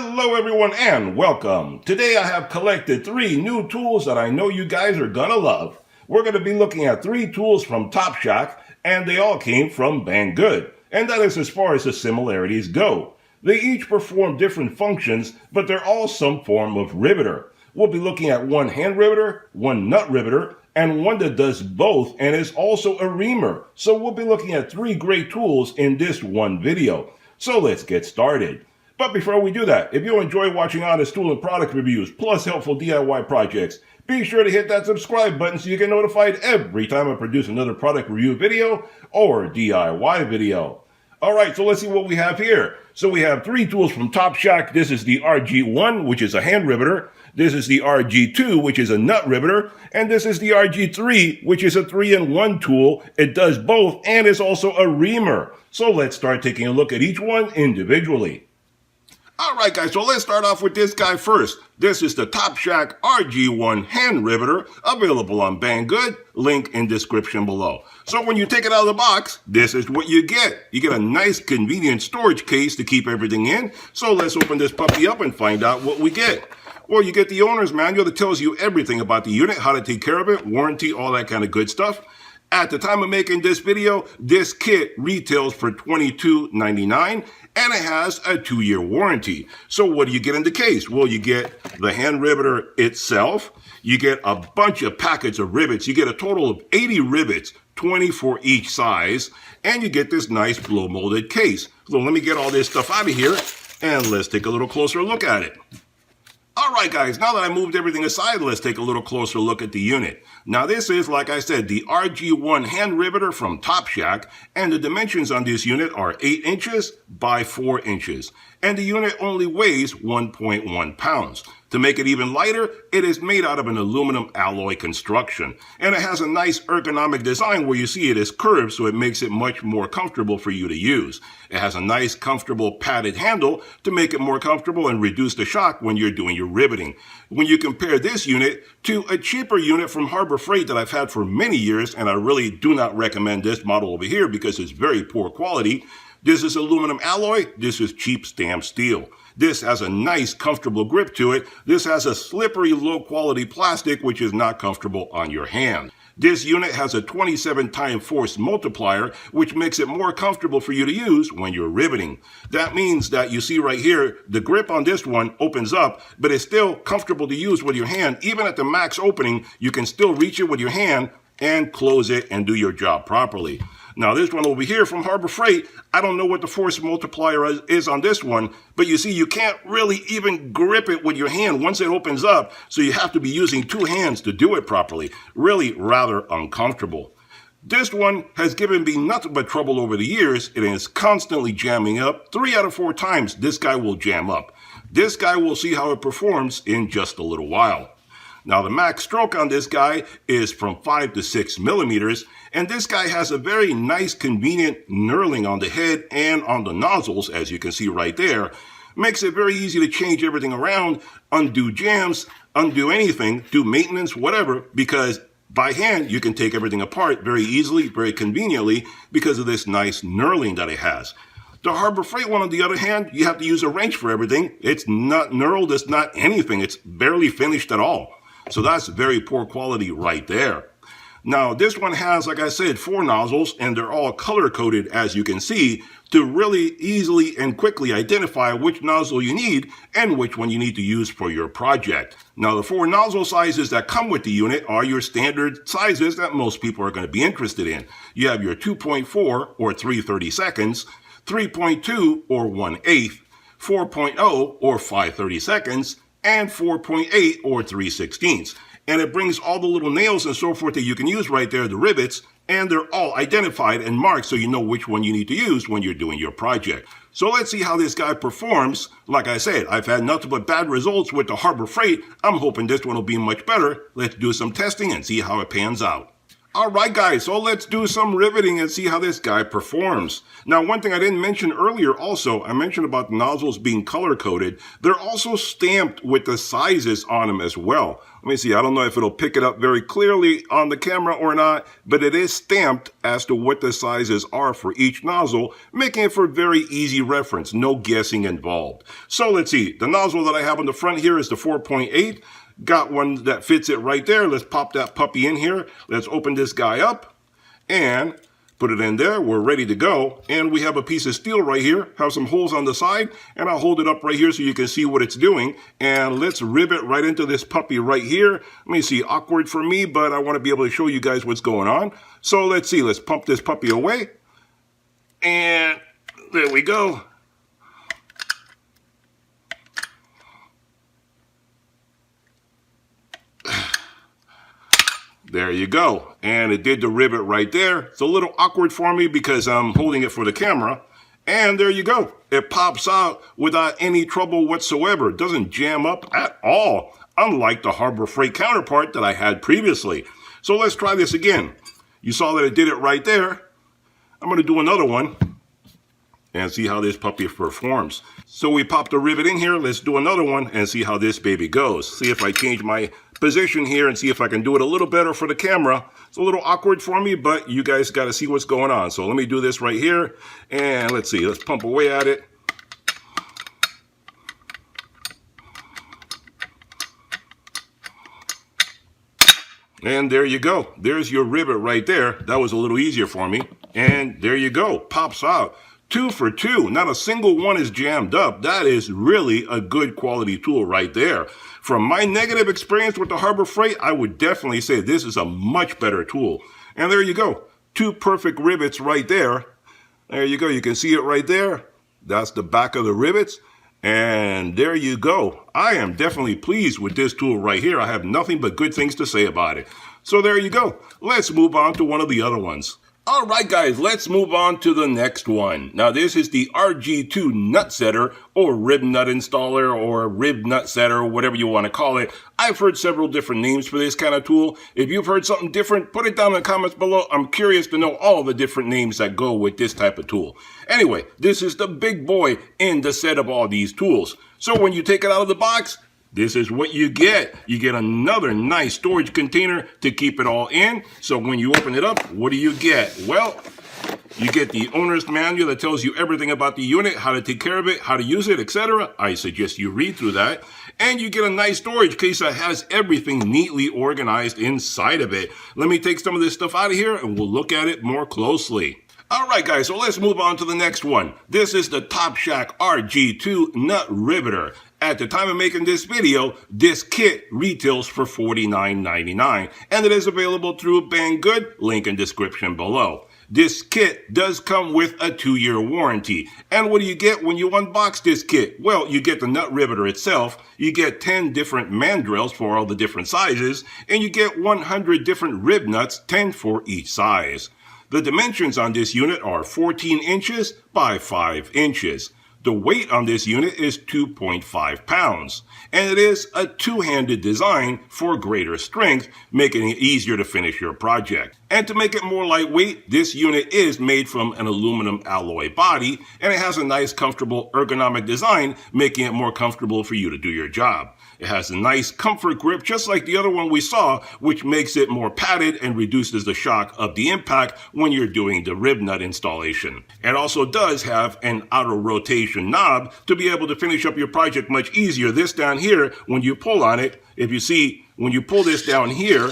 Hello everyone and welcome. Today I have collected 3 new tools that I know you guys are gonna love. We're gonna be looking at 3 tools from Topshak, and they all came from Banggood. And that is as far as the similarities go. They each perform different functions, but they're all some form of riveter. We'll be looking at one hand riveter, one nut riveter, and one that does both and is also a reamer. So we'll be looking at 3 great tools in this one video. So let's get started. But before we do that, if you enjoy watching honest tool and product reviews plus helpful DIY projects, be sure to hit that subscribe button so you get notified every time I produce another product review video or DIY video. Alright, so let's see what we have here. So we have 3 tools from Topshak. This is the RG1, which is a hand riveter. This is the RG2, which is a nut riveter. And this is the RG3, which is a 3-in-1 tool. It does both and is also a reamer. So let's start taking a look at each one individually. Alright guys, so let's start off with this guy first. This is the Topshak RG1 hand riveter, available on Banggood, link in description below. So when you take it out of the box, this is what you get. You get a nice convenient storage case to keep everything in. So let's open this puppy up and find out what we get. Well, you get the owner's manual that tells you everything about the unit, how to take care of it, warranty, all that kind of good stuff. At the time of making this video, this kit retails for $22.99 and it has a 2-year warranty. So what do you get in the case? Well, you get the hand riveter itself. You get a bunch of packets of rivets. You get a total of 80 rivets, 20 for each size. And you get this nice blow molded case. So let me get all this stuff out of here and let's take a little closer look at it. Alright guys, now that I moved everything aside, let's take a little closer look at the unit. Now this is, like I said, the RG1 hand riveter from Topshak, and the dimensions on this unit are 8 inches by 4 inches. And the unit only weighs 1.1 pounds. To make it even lighter, it is made out of an aluminum alloy construction. And it has a nice ergonomic design where you see it is curved, so it makes it much more comfortable for you to use. It has a nice, comfortable padded handle to make it more comfortable and reduce the shock when you're doing your riveting. When you compare this unit to a cheaper unit from Harbor Freight that I've had for many years, and I really do not recommend this model over here because it's very poor quality. This is aluminum alloy, this is cheap stamped steel. This has a nice, comfortable grip to it. This has a slippery, low-quality plastic, which is not comfortable on your hand. This unit has a 27-time force multiplier, which makes it more comfortable for you to use when you're riveting. That means that you see right here, the grip on this one opens up, but it's still comfortable to use with your hand. Even at the max opening, you can still reach it with your hand and close it and do your job properly. Now this one over here from Harbor Freight, I don't know what the force multiplier is on this one, but you see you can't really even grip it with your hand once it opens up, so you have to be using 2 hands to do it properly. Really rather uncomfortable. This one has given me nothing but trouble over the years. It is constantly jamming up. 3 out of 4 times this guy will jam up. This guy will see how it performs in just a little while. Now the max stroke on this guy is from 5 to 6 millimeters, and this guy has a very nice convenient knurling on the head and on the nozzles, as you can see right there. Makes it very easy to change everything around, undo jams, undo anything, do maintenance, whatever, because by hand you can take everything apart very easily, very conveniently, because of this nice knurling that it has. The Harbor Freight one, on the other hand, you have to use a wrench for everything. It's not knurled, it's not anything, it's barely finished at all. So that's very poor quality right there. Now this one has, like I said, 4 nozzles, and they're all color coded, as you can see, to really easily and quickly identify which nozzle you need and which one you need to use for your project. Now the 4 nozzle sizes that come with the unit are your standard sizes that most people are going to be interested in. You have your 2.4 or 3/32, 3.2 or 1/8, 4.0 or 5/32, and 4.8 or 3/16. And it brings all the little nails and so forth that you can use right there, the rivets, and they're all identified and marked so you know which one you need to use when you're doing your project. So let's see how this guy performs. Like I said, I've had nothing but bad results with the Harbor Freight. I'm hoping this one will be much better. Let's do some testing and see how it pans out. Alright guys, so let's do some riveting and see how this guy performs. Now one thing I didn't mention earlier also, I mentioned about the nozzles being color coded. They're also stamped with the sizes on them as well. Let me see, I don't know if it'll pick it up very clearly on the camera or not, but it is stamped as to what the sizes are for each nozzle, making it for very easy reference, no guessing involved. So let's see, the nozzle that I have on the front here is the 4.8. Got one that fits it right there. Let's pop that puppy in here. Let's open this guy up and put it in there. We're ready to go. And we have a piece of steel right here, have some holes on the side, and I'll hold it up right here so you can see what it's doing. And let's rivet right into this puppy right here. Let me see, awkward for me, but I want to be able to show you guys what's going on. So let's see, let's pump this puppy away. And there we go. There you go. And it did the rivet right there. It's a little awkward for me because I'm holding it for the camera. And there you go. It pops out without any trouble whatsoever. It doesn't jam up at all, unlike the Harbor Freight counterpart that I had previously. So let's try this again. You saw that it did it right there. I'm going to do another one and see how this puppy performs. So we popped the rivet in here. Let's do another one and see how this baby goes. See if I change my position here and see if I can do it a little better for the camera. It's a little awkward for me, but you guys got to see what's going on. So let me do this right here, and let's see, let's pump away at it. And there you go. There's your rivet right there. That was a little easier for me. And there you go. Pops out. 2 for 2. Not a single one is jammed up. That is really a good quality tool right there. From my negative experience with the Harbor Freight, I would definitely say this is a much better tool. And there you go. 2 perfect rivets right there. There you go. You can see it right there. That's the back of the rivets. And there you go. I am definitely pleased with this tool right here. I have nothing but good things to say about it. So there you go. Let's move on to one of the other ones. All right, guys, let's move on to the next one. Now, this is the RG2 nut setter, or rib nut installer, or rib nut setter, whatever you want to call it. I've heard several different names for this kind of tool. If you've heard something different, put it down in the comments below. I'm curious to know all the different names that go with this type of tool. Anyway, this is the big boy in the set of all these tools. So when you take it out of the box, this is what you get. You get another nice storage container to keep it all in. So when you open it up, what do you get? Well, you get the owner's manual that tells you everything about the unit, how to take care of it, how to use it, etc. I suggest you read through that. And you get a nice storage case that has everything neatly organized inside of it. Let me take some of this stuff out of here and we'll look at it more closely. All right, guys, so let's move on to the next one. This is the Topshak RG2 Nut Riveter. At the time of making this video, this kit retails for $49.99, and it is available through Banggood, link in description below. This kit does come with a 2-year warranty. And what do you get when you unbox this kit? Well, you get the nut riveter itself, you get 10 different mandrels for all the different sizes, and you get 100 different rib nuts, 10 for each size. The dimensions on this unit are 14 inches by 5 inches. The weight on this unit is 2.5 pounds, and it is a two-handed design for greater strength, making it easier to finish your project. And to make it more lightweight, this unit is made from an aluminum alloy body, and it has a nice, comfortable, ergonomic design, making it more comfortable for you to do your job. It has a nice comfort grip, just like the other one we saw, which makes it more padded and reduces the shock of the impact when you're doing the rib nut installation. It also does have an auto rotation knob to be able to finish up your project much easier. This down here, when you pull on it, if you see, when you pull this down here,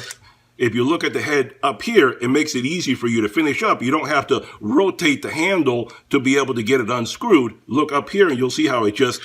if you look at the head up here, it makes it easy for you to finish up. You don't have to rotate the handle to be able to get it unscrewed. Look up here and you'll see how it just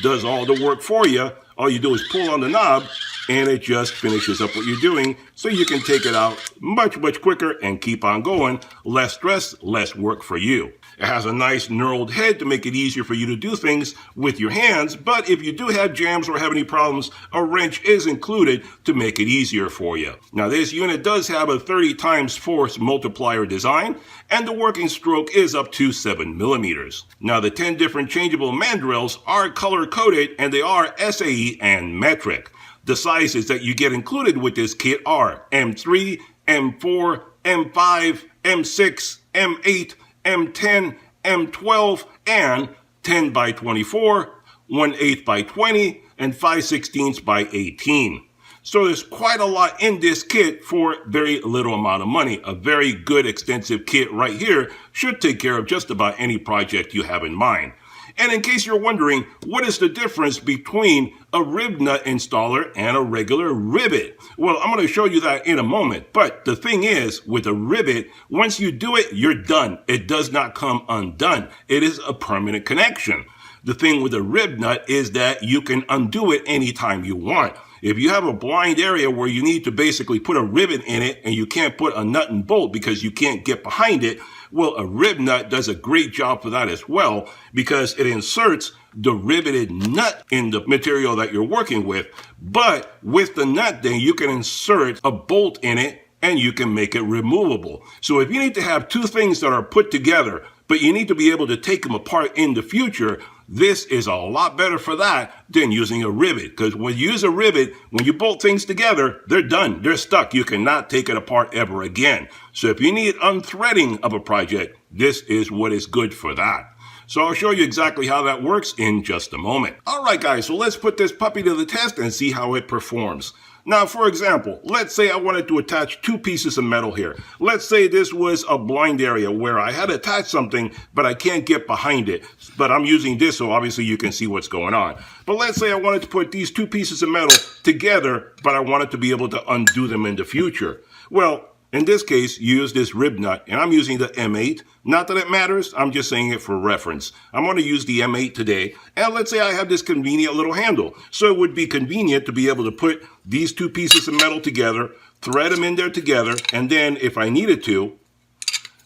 does all the work for you. All you do is pull on the knob and it just finishes up what you're doing, so you can take it out much quicker and keep on going. Less stress, less work for you. It has a nice knurled head to make it easier for you to do things with your hands, but if you do have jams or have any problems, a wrench is included to make it easier for you. Now, this unit does have a 30 times force multiplier design, and the working stroke is up to 7 millimeters. Now, the 10 different changeable mandrels are color-coded, and they are SAE and metric. The sizes that you get included with this kit are M3, M4, M5, M6, M8, M10, M12, and 10 by 24, 1/8 by 20, and 5/16 by 18. So there's quite a lot in this kit for very little amount of money. A very good extensive kit right here should take care of just about any project you have in mind. And in case you're wondering, what is the difference between a rib nut installer and a regular rivet? Well, I'm going to show you that in a moment. But the thing is, with a rivet, once you do it, you're done. It does not come undone. It is a permanent connection. The thing with a rib nut is that you can undo it anytime you want. If you have a blind area where you need to basically put a rivet in it and you can't put a nut and bolt because you can't get behind it, well, a rib nut does a great job for that as well because it inserts the riveted nut in the material that you're working with. But with the nut, then you can insert a bolt in it and you can make it removable. So if you need to have two things that are put together, but you need to be able to take them apart in the future, this is a lot better for that than using a rivet. Because when you use a rivet, when you bolt things together, they're done. They're stuck. You cannot take it apart ever again. So if you need unthreading of a project, this is what is good for that. So I'll show you exactly how that works in just a moment. All right, guys, so let's put this puppy to the test and see how it performs. Now, for example, let's say I wanted to attach two pieces of metal here. Let's say this was a blind area where I had attached something, but I can't get behind it. But I'm using this, so obviously you can see what's going on. But let's say I wanted to put these two pieces of metal together, but I wanted to be able to undo them in the future. Well, in this case, you use this rib nut, and I'm using the M8. Not that it matters, I'm just saying it for reference. I'm going to use the M8 today, and let's say I have this convenient little handle. So it would be convenient to be able to put these two pieces of metal together, thread them in there together, and then if I needed to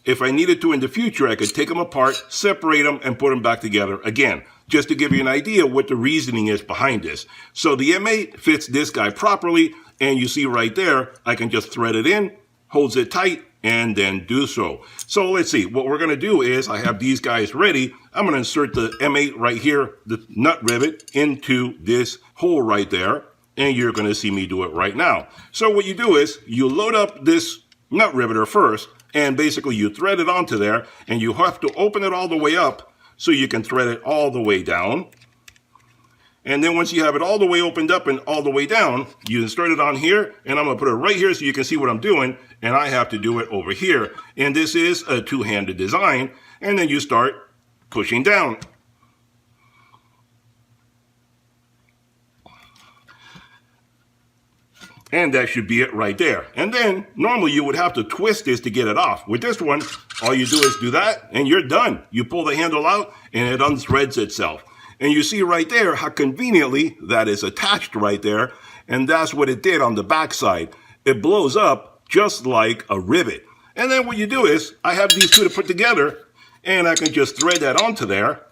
in the future, I could take them apart, separate them, and put them back together again, just to give you an idea what the reasoning is behind this. So the M8 fits this guy properly, and you see right there, I can just thread it in, holds it tight, and then do so. So let's see, what we're gonna do is, I have these guys ready. I'm gonna insert the M8 right here, the nut rivet, into this hole right there, and you're gonna see me do it right now. So what you do is, you load up this nut riveter first, and basically you thread it onto there, and you have to open it all the way up, so you can thread it all the way down. And then once you have it all the way opened up and all the way down, you insert it on here, and I'm going to put it right here so you can see what I'm doing, and I have to do it over here. And this is a two-handed design, and then you start pushing down. And that should be it right there. And then, normally you would have to twist this to get it off. With this one, all you do is do that, and you're done. You pull the handle out, and it unthreads itself. And you see right there how conveniently that is attached right there. And that's what it did on the back side. It blows up just like a rivet. And then what you do is, I have these two to put together, and I can just thread that onto there.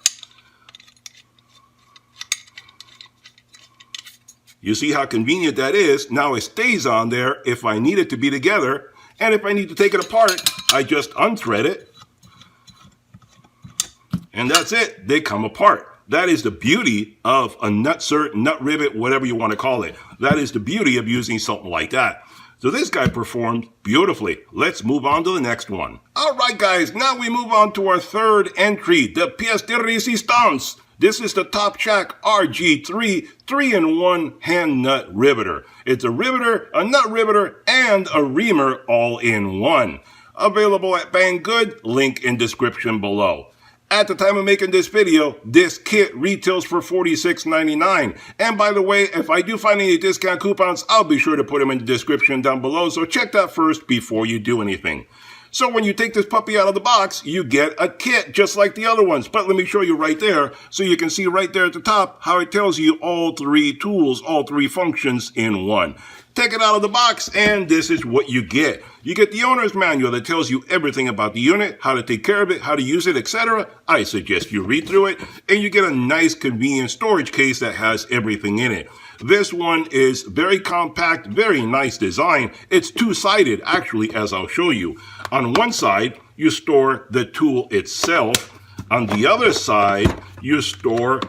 You see how convenient that is. Now it stays on there if I need it to be together. And if I need to take it apart, I just unthread it. And that's it. They come apart. That is the beauty of a nutsert, nut rivet, whatever you want to call it. That is the beauty of using something like that. So this guy performed beautifully. Let's move on to the next one. All right, guys, now we move on to our third entry, the pièce de résistance. This is the Topshak RG3 3-in-1 hand nut riveter. It's a riveter, a nut riveter, and a reamer all in one. Available at Banggood, link in description below. At the time of making this video, this kit retails for $46.99. And by the way, if I do find any discount coupons, I'll be sure to put them in the description down below, so check that first before you do anything. So when you take this puppy out of the box, you get a kit just like the other ones. But let me show you right there, so you can see right there at the top how it tells you all three tools, all three functions in one. Take it out of the box, and this is what you get. You get the owner's manual that tells you everything about the unit, how to take care of it, how to use it, etc. I suggest you read through it, and you get a nice convenient storage case that has everything in it. This one is very compact, very nice design. It's two-sided, actually, as I'll show you. On one side, you store the tool itself. On the other side, you store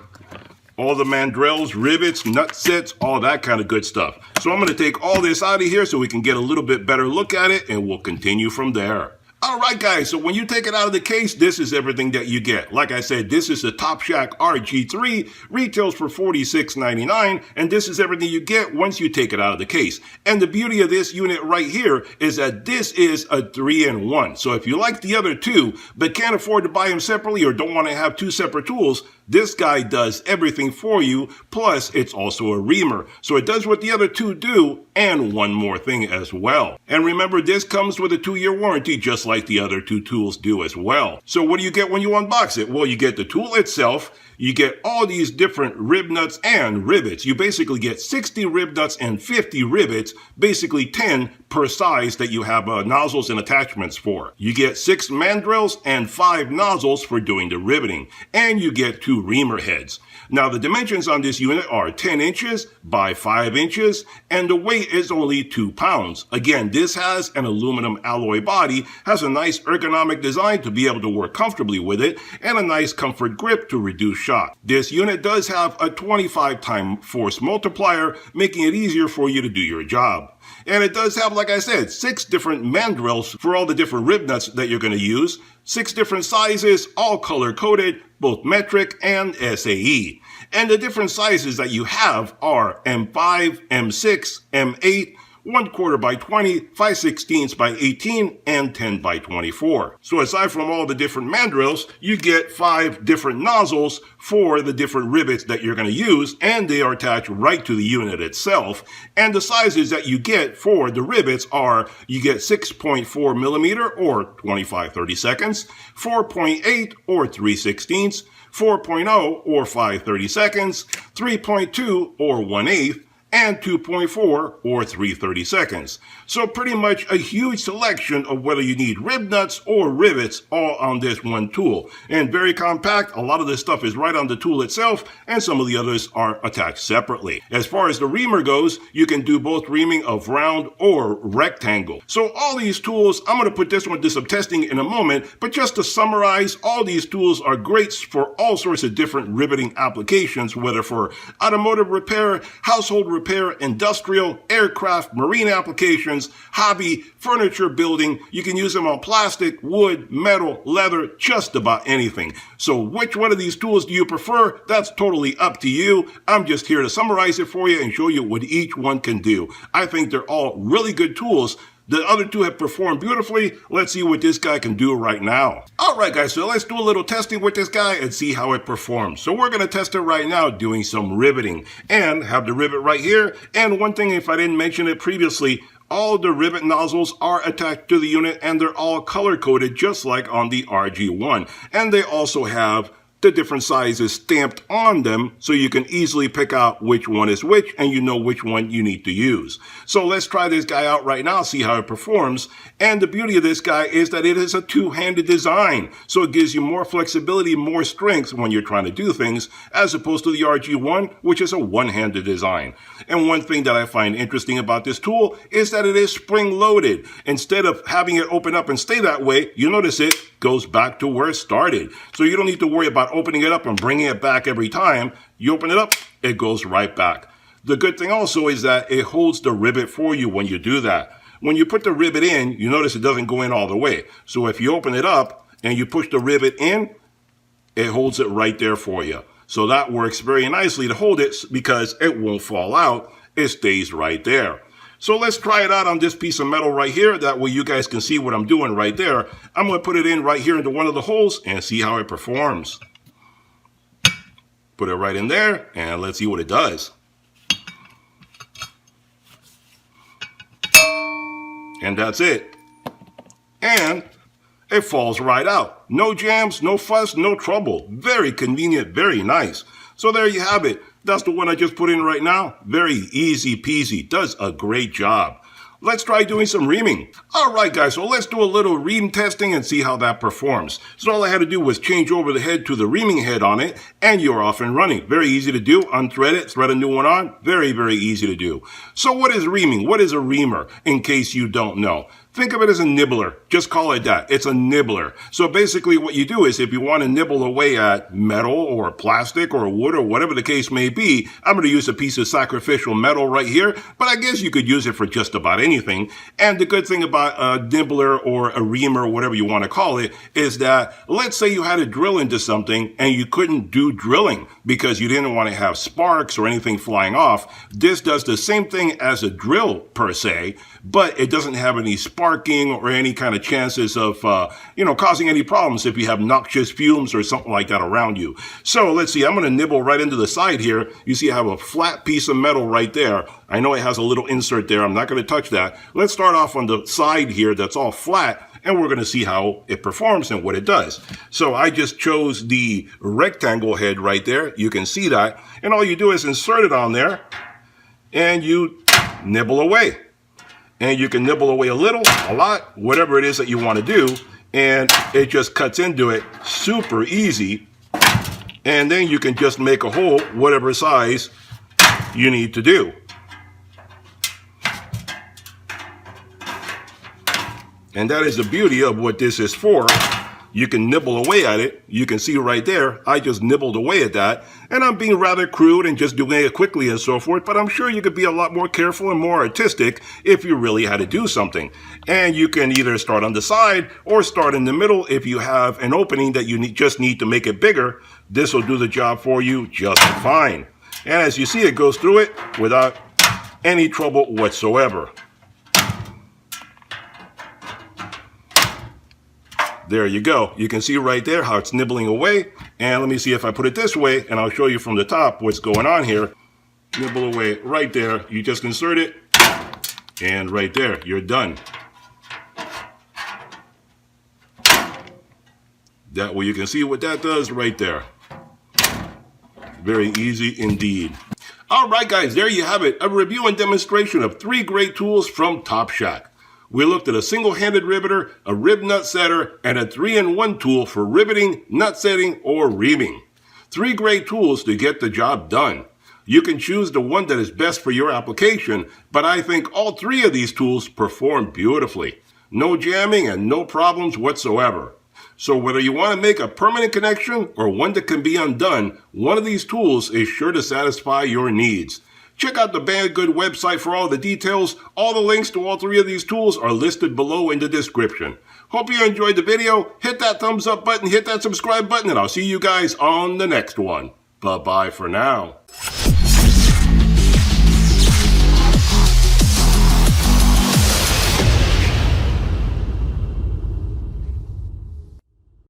all the mandrels, rivets, nut sets, all that kind of good stuff. So I'm going to take all this out of here so we can get a little bit better look at it, and we'll continue from there. All right, guys, so when you take it out of the case, this is everything that you get. Like I said, this is the Topshak RG3, retails for $46.99, and this is everything you get once you take it out of the case. And the beauty of this unit right here is that this is a 3-in-1. So if you like the other two, but can't afford to buy them separately or don't want to have two separate tools, this guy does everything for you, plus it's also a reamer. So it does what the other two do, and one more thing as well. And remember, this comes with a 2-year warranty, just like the other two tools do as well. So what do you get when you unbox it? Well, you get the tool itself, you get all these different rib nuts and rivets. You basically get 60 rib nuts and 50 rivets, basically 10 per size that you have nozzles and attachments for. You get 6 mandrels and 5 nozzles for doing the riveting. And you get 2 reamer heads. Now the dimensions on this unit are 10 inches by 5 inches, and the weight is only 2 pounds. Again, this has an aluminum alloy body, has a nice ergonomic design to be able to work comfortably with it, and a nice comfort grip to reduce shock. This unit does have a 25-time force multiplier, making it easier for you to do your job. And it does have, like I said, 6 different mandrels for all the different rib nuts that you're going to use, 6 different sizes, all color-coded, both metric and SAE. And the different sizes that you have are M5, M6, M8, 1/4 by 20, 5/16 by 18, and 10 by 24. So aside from all the different mandrels, you get 5 different nozzles for the different rivets that you're going to use, and they are attached right to the unit itself. And the sizes that you get for the rivets are, you get 6.4 millimeter or 25-30 seconds, 4.8 or 3/16, 4.0 or 5/30 seconds, 3.2 or 1/8, and 2.4 or 3/30 seconds. So pretty much a huge selection of whether you need rib nuts or rivets all on this one tool. And very compact, a lot of this stuff is right on the tool itself, and some of the others are attached separately. As far as the reamer goes, you can do both reaming of round or rectangle. So all these tools, I'm going to put this one to some testing in a moment, but just to summarize, all these tools are great for all sorts of different riveting applications, whether for automotive repair, household repair, industrial, aircraft, marine applications, hobby, furniture building. You can use them on plastic, wood, metal, leather, just about anything. So which one of these tools do you prefer? That's totally up to you. I'm just here to summarize it for you and show you what each one can do. I think they're all really good tools. The other two have performed beautifully. Let's see what this guy can do right now. All right, guys, so let's do a little testing with this guy and see how it performs. So we're going to test it right now doing some riveting and have the rivet right here. And one thing, if I didn't mention it previously, all the rivet nozzles are attached to the unit and they're all color-coded just like on the RG1. And they also have the different sizes stamped on them so you can easily pick out which one is which and you know which one you need to use. So let's try this guy out right now, see how it performs. And the beauty of this guy is that it is a two-handed design. So it gives you more flexibility, more strength when you're trying to do things, as opposed to the RG1, which is a one-handed design. And one thing that I find interesting about this tool is that it is spring-loaded. Instead of having it open up and stay that way, you notice it goes back to where it started. So you don't need to worry about opening it up and bringing it back every time. You open it up, it goes right back. The good thing also is that it holds the rivet for you when you do that. When you put the rivet in, you notice it doesn't go in all the way. So if you open it up and you push the rivet in, it holds it right there for you. So that works very nicely to hold it because it won't fall out. It stays right there. So let's try it out on this piece of metal right here. That way you guys can see what I'm doing right there. I'm going to put it in right here into one of the holes and see how it performs. Put it right in there and let's see what it does. And that's it. And it falls right out. No jams, no fuss, no trouble. Very convenient, very nice. So there you have it. That's the one I just put in right now. Very easy peasy. Does a great job. Let's try doing some reaming. All right, guys, so let's do a little ream testing and see how that performs. So all I had to do was change over the head to the reaming head on it, and you're off and running. Very easy to do. Unthread it, thread a new one on. Very, very easy to do. So what is reaming? What is a reamer, in case you don't know? Think of it as a nibbler. Just call it that. It's a nibbler. So basically what you do is if you want to nibble away at metal or plastic or wood or whatever the case may be, I'm going to use a piece of sacrificial metal right here, but I guess you could use it for just about anything. And the good thing about a nibbler or a reamer, whatever you want to call it, is that let's say you had to drill into something and you couldn't do drilling because you didn't want to have sparks or anything flying off. This does the same thing as a drill per se, but it doesn't have any sparking or any kind of chances of, causing any problems if you have noxious fumes or something like that around you. So let's see, I'm going to nibble right into the side here. You see I have a flat piece of metal right there. I know it has a little insert there. I'm not going to touch that. Let's start off on the side here that's all flat, and we're going to see how it performs and what it does. So I just chose the rectangle head right there. You can see that. And all you do is insert it on there, and you nibble away. And you can nibble away a little, a lot, whatever it is that you want to do. And it just cuts into it super easy. And then you can just make a hole, whatever size you need to do. And that is the beauty of what this is for. You can nibble away at it. You can see right there, I just nibbled away at that. And I'm being rather crude and just doing it quickly and so forth, but I'm sure you could be a lot more careful and more artistic if you really had to do something. And you can either start on the side or start in the middle if you have an opening that you just need to make it bigger. This will do the job for you just fine. And as you see, it goes through it without any trouble whatsoever. There you go. You can see right there how it's nibbling away. And let me see if I put it this way, and I'll show you from the top what's going on here. Nibble away right there. You just insert it, and right there, you're done. That way you can see what that does right there. Very easy indeed. All right, guys, there you have it. A review and demonstration of 3 great tools from Topshak. We looked at a single-handed riveter, a rib nut setter, and a 3-in-1 tool for riveting, nut setting, or reaming. 3 great tools to get the job done. You can choose the one that is best for your application, but I think all 3 of these tools perform beautifully. No jamming and no problems whatsoever. So whether you want to make a permanent connection or one that can be undone, one of these tools is sure to satisfy your needs. Check out the Banggood website for all the details. All the links to all 3 of these tools are listed below in the description. Hope you enjoyed the video. Hit that thumbs up button, hit that subscribe button, and I'll see you guys on the next one. Bye-bye for now.